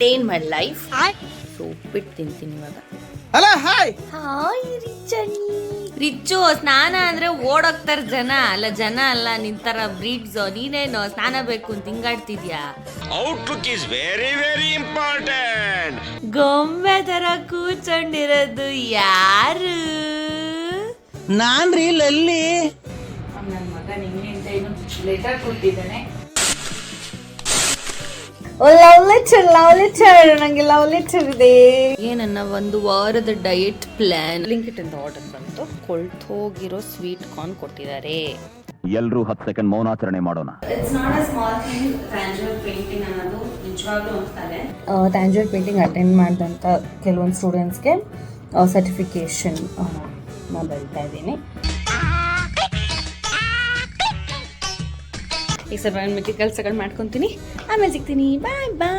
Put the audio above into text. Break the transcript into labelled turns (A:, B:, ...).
A: Day in my life. So ಉಪ್ಪಿಟ್ಟು ತಿಂತೀನಿ ಇವಾಗ.
B: Hello hi
A: hi Richu. ಸ್ನಾನ ಅಂದ್ರೆ ಓಡೋಗ್ತಾರ ಜನ ಅಲ್ಲ ನಿಂತರ ಬ್ರೀಡ್ಸ್. ನೀನೇನು ಸ್ನಾನ ಬೇಕು ಅಂತ ಹಿಂಗಾಡ್ತಿದ್ಯಾ?
C: Outlook is very very important.
A: ಗೊಂಬೆ ತರ ಕೂತ್ಕೊಂಡಿರೋದು ಯಾರು?
B: ನಾನ್ರಿ ಲಲ್ಲಿ.
A: ನನ್ನ ಮಗ ನಿನ್ನೆಂತ ಏನು ಲೆಟರ್ ಕೊಟ್ಟಿದ್ದಾನೆ. ಲವ್ ಲೆಟರ್ ನಂಗೆ ಲವ್ ಲೆಟರ್ ಇದೆ. ಏನನ್ನ ಒಂದು ವಾರದ ಡಯಟ್ ಪ್ಲಾನ್ ಲಿಂಕಿಟ್ ಅಂತ ಆರ್ಡರ್ ಬಂತು. ಕೊಳ್ತೋಗಿರೋ ಸ್ವೀಟ್ ಕಾರ್ನ್ ಕೊಟ್ಟಿದ್ದಾರೆ.
D: ಎಲ್ಲರೂ 10 ಸೆಕೆಂಡ್ ಮೌನಾಚರಣೆ ಮಾಡೋಣ.
A: It's not a small thing. Tanjore painting ಅನ್ನೋದು ನಿಜವಾಗ್ಲೂ ಅಂತಾನೆ. ಟ್ಯಾಂಜರ್ ಪೇಂಟಿಂಗ್ ಅಟೆಂಡ್ ಮಾಡಿದಂಥ ಕೆಲವೊಂದು ಸ್ಟೂಡೆಂಟ್ಸ್ಗೆ ಸರ್ಟಿಫಿಕೇಶನ್ ಬರಿತಾ ಇದ್ದೀನಿ. ಈಗ ಸ್ವಲ್ಪ ಮಿಕ್ಕಿ ಕೆಲಸಗಳು ಮಾಡ್ಕೊತೀನಿ, ಆಮೇಲೆ ಸಿಗ್ತೀನಿ. ಬಾಯ್ ಬಾಯ್.